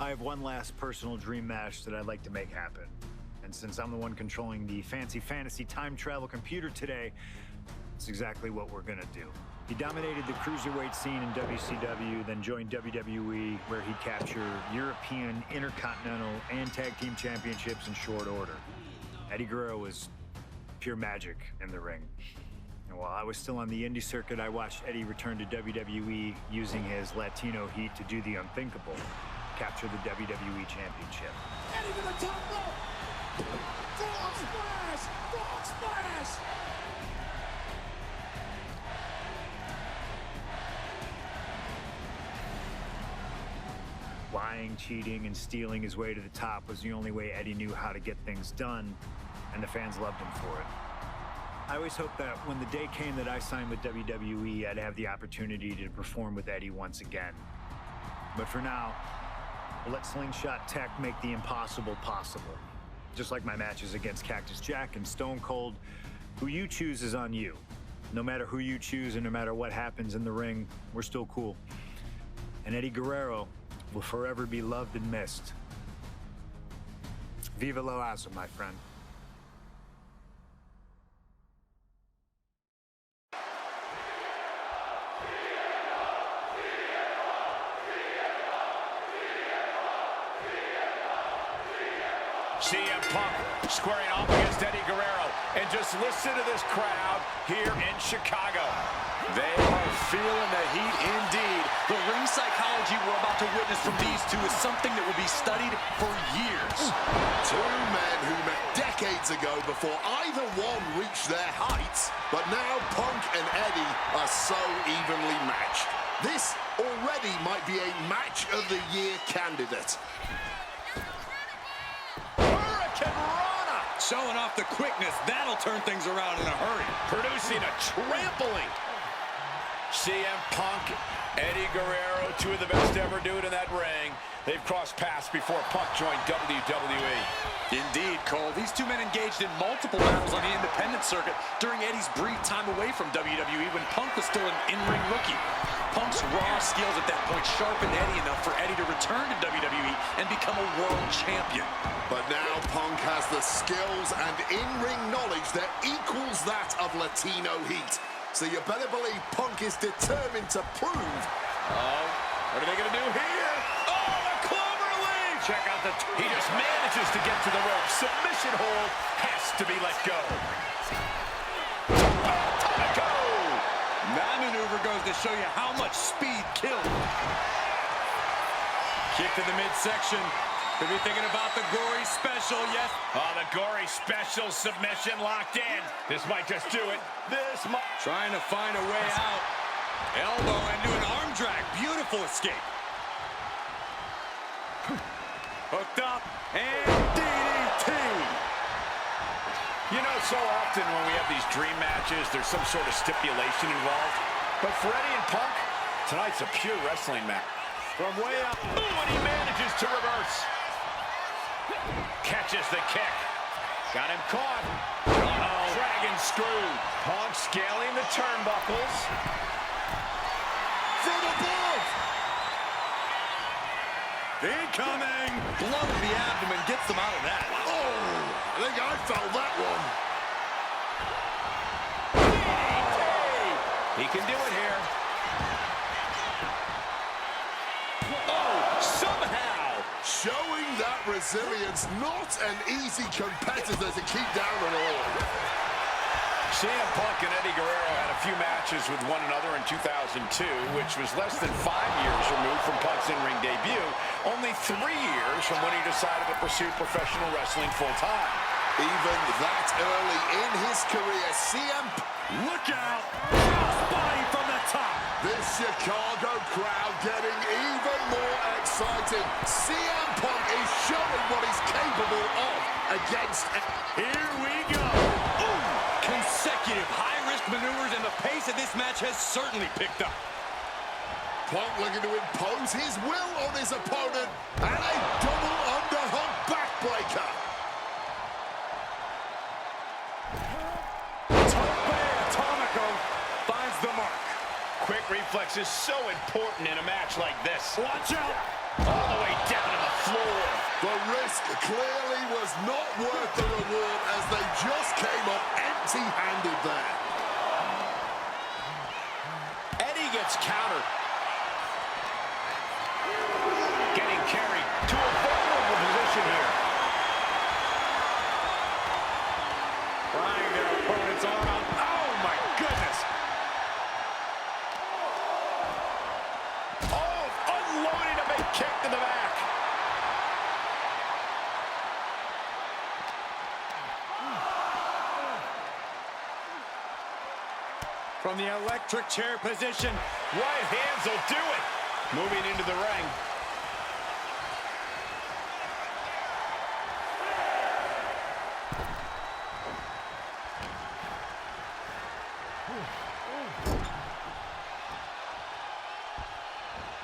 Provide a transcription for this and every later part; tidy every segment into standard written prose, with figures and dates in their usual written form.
I have one last personal dream match that I'd like to make happen. And since I'm the one controlling the fancy fantasy time travel computer today, it's exactly what we're gonna do. He dominated the cruiserweight scene in WCW, then joined WWE, where he captured European, Intercontinental, and Tag Team Championships in short order. Eddie Guerrero was pure magic in the ring. And while I was still on the indie circuit, I watched Eddie return to WWE using his Latino heat to do the unthinkable, capture the WWE Championship. Eddie to the top rope! Frog splash! Frog splash! Lying, cheating, and stealing his way to the top was the only way Eddie knew how to get things done, and the fans loved him for it. I always hoped that when the day came that I signed with WWE, I'd have the opportunity to perform with Eddie once again. But for now, we'll let Slingshot Tech make the impossible possible. Just like my matches against Cactus Jack and Stone Cold, who you choose is on you. No matter who you choose and no matter what happens in the ring, we're still cool. And Eddie Guerrero will forever be loved and missed. Viva la raza, my friend. CM Punk squaring off against Eddie Guerrero. And just listen to this crowd here in Chicago. They are feeling the heat indeed. The ring psychology we're about to witness from these two is something that will be studied for years. Two men who met decades ago before either one reached their heights, but now Punk and Eddie are so evenly matched. This already might be a match of the year candidate. Showing off the quickness, that'll turn things around in a hurry. Producing a trampling. CM Punk, Eddie Guerrero, two of the best to ever do it in that ring. They've crossed paths before Punk joined WWE. Indeed, Cole. These two men engaged in multiple battles on the independent circuit during Eddie's brief time away from WWE when Punk was still an in-ring rookie. Punk's raw skills at that point sharpened Eddie enough for Eddie to return to WWE and become a world champion. But now Punk has the skills and in-ring knowledge that equals that of Latino heat. So you better believe Punk is determined to prove. Oh, what are they going to do here? Oh, the clover leaf! Check out the... He just manages to get to the rope. Submission hold has to be let go. That maneuver goes to show you how much speed kills. Kick to the midsection. Could be thinking about the gory special, yes. Oh, the gory special submission locked in. This might just do it. This might... Trying to find a way out. Elbow into an arm drag. Beautiful escape. Hooked up and DDT. You know, so often when we have these dream matches, there's some sort of stipulation involved. But for Eddie and Punk, tonight's a pure wrestling match. From way up, ooh, and he manages to reverse. Catches the kick. Got him caught. Uh-oh. Dragon screw. Punk scaling the turnbuckles. From above! Incoming! Blow to the abdomen gets them out of that. Oh, I think I felt that one. He can do it here. Oh, somehow! Showing that resilience, not an easy competitor to keep down at all. CM Punk and Eddie Guerrero had a few matches with one another in 2002, which was less than 5 years removed from Punk's in-ring debut, only 3 years from when he decided to pursue professional wrestling full-time. Even that early in his career, CM... Look out! Crossbody from the top! This Chicago crowd getting even more excited. CM Punk is showing what he's capable of against... Here we go! Ooh! Consecutive high-risk maneuvers, and the pace of this match has certainly picked up. Punk looking to impose his will on his opponent, and a double underhook backbreaker. Atomico finds the mark. Quick reflex is so important in a match like this. Watch out! All the way down to the risk clearly was not worth the reward as they just came up empty-handed there. Eddie gets countered. Getting carried to a vulnerable position here. Trying their opponent's arm. Oh, my goodness. Oh, unloading a big kick to the back. From the electric chair position, right hands will do it. Moving into the ring.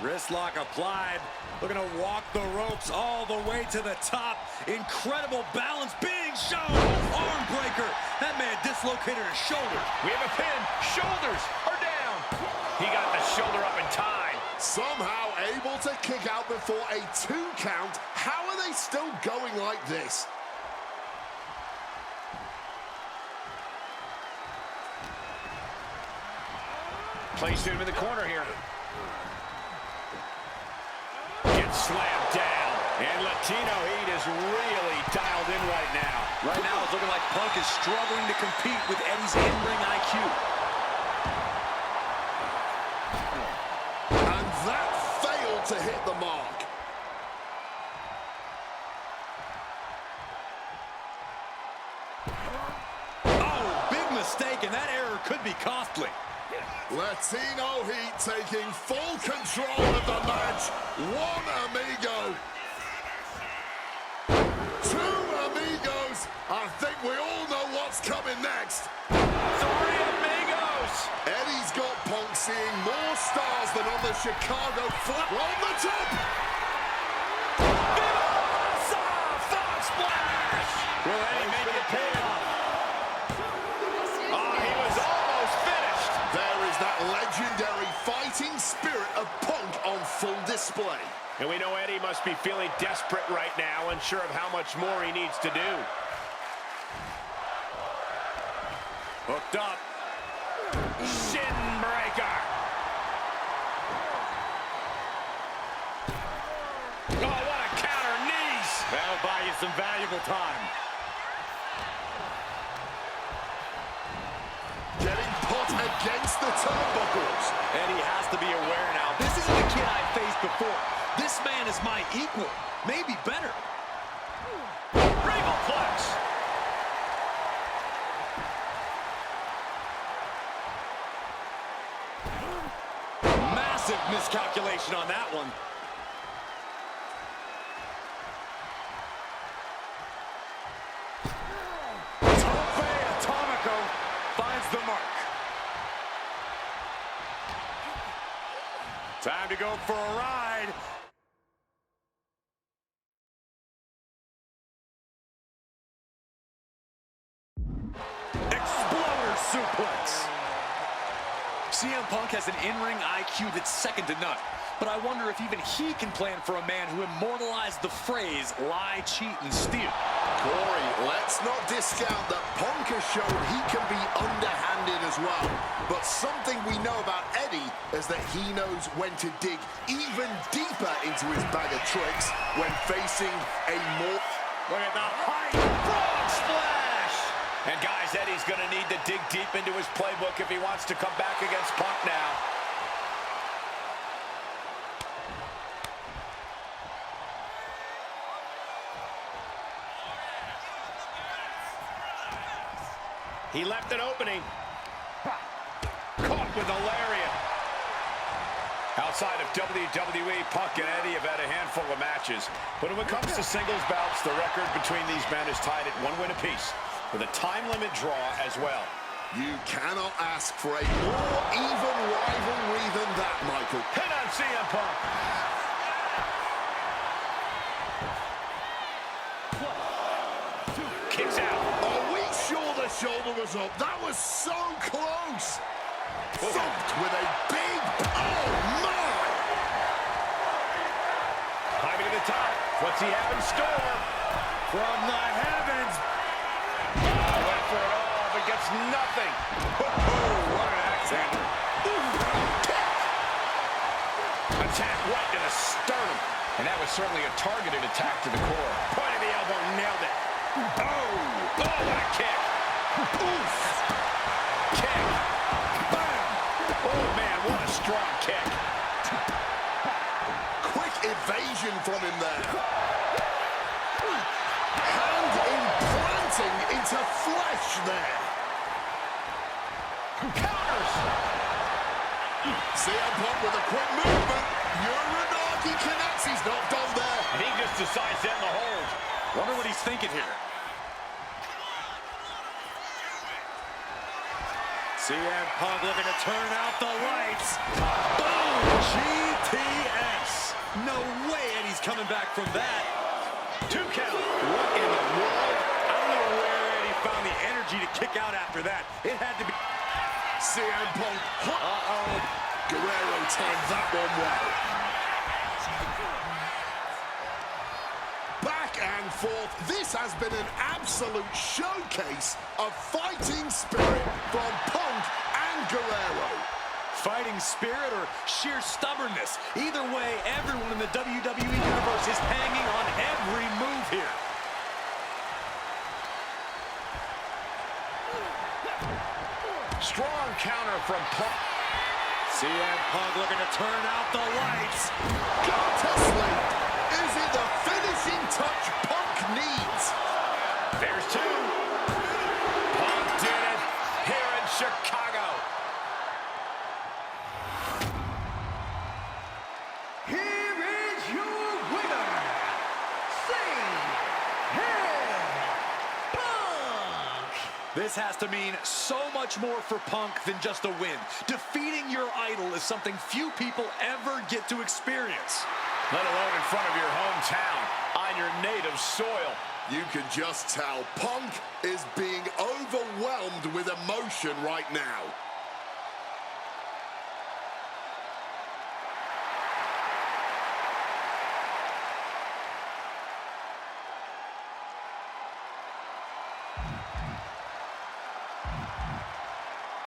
Wrist lock applied. Looking to walk the ropes all the way to the top. Incredible balance being shown. Arm breaker. That man dislocated his shoulder. We have a pin. Shoulders are down. He got the shoulder up in time. Somehow able to kick out before a 2 count. How are they still going like this? Placing him in the corner here. Gets slammed down. And Latino Heat is really dialed in right now. Right now it's looking like Punk is struggling to compete with Eddie's in-ring IQ. And that failed to hit the mark. Oh, big mistake, and that error could be costly. Latino Heat taking full control of the match. 1 amigo. 2 amigos. I think we all know what's coming next. 3 amigos. Eddie's got Punk seeing more stars than on the Chicago flat. On the top. Frog splash. Will Eddie make it pay off? Oh, he was almost finished. There is that legendary fighting spirit of Punk on full display. And we know Eddie must be feeling desperate right now, unsure of how much more he needs to do. Hooked up. Shin breaker. Oh, what a counter knees. That'll buy you some valuable time. Getting put against the turnbuckles. Eddie has to be aware now. This isn't the kid I faced before. This man is my equal. Maybe better. Regal Plex. Massive miscalculation on that one. Tope Atomico finds the mark. Time to go for a ride. Exploder suplex. CM Punk has an in-ring IQ that's second to none. But I wonder if even he can plan for a man who immortalized the phrase, lie, cheat, and steal. Corey, let's not discount that Punk has shown he can be underhanded as well. But something we know about Eddie is that he knows when to dig even deeper into his bag of tricks when facing a more... Look at the height. Frog splash. And guys, Eddie's going to need to dig deep into his playbook if he wants to come back against Punk now. He left an opening. Caught with a lariat. Outside of WWE, Punk and Eddie have had a handful of matches. But when it comes to singles bouts, the record between these men is tied at 1 win apiece, with a time limit draw as well. You cannot ask for a more even rivalry than that, Michael. Hit on CM Punk. Kicks out. Are we sure the shoulder was up? That was so close. Thumped with a big... Oh, my! Climbing to the top. What's he have in store? From the heavens. Went for it all, but gets nothing. Oh, what an accident. Attack right to the sternum. And that was certainly a targeted attack to the core. Point of the elbow, nailed it. Oh, what a kick. Oof. Kick. Bam. Oh, man, what a strong kick. Quick evasion from him there. Hand implanting into flesh there. Counters. CM Punk with a quick movement. Uranagi connects. He's not done there. And he just decides to end the hold. Wonder what he's thinking here. CM Punk looking to turn out the lights. Boom! GTS. No way Eddie's coming back from that. 2 count. What in the world? I don't know where Eddie found the energy to kick out after that. It had to be... CM Punk. Guerrero timed that one well. Back and forth. This has been an absolute showcase of fighting spirit from Punk and Guerrero. Fighting spirit or sheer stubbornness. Either way, everyone in the WWE Universe is hanging on every move here. Strong counter from Punk. CM Punk looking to turn out the lights. Got to sleep. Is it the finishing touch Punk needs? There's 2. Punk did it here in Chicago. Here is your winner, CM Punk. This has to mean so much more for Punk than just a win. Defeating your idol is something few people ever get to experience. Let alone in front of your hometown, on your native soil. You can just tell Punk is being overwhelmed with emotion right now.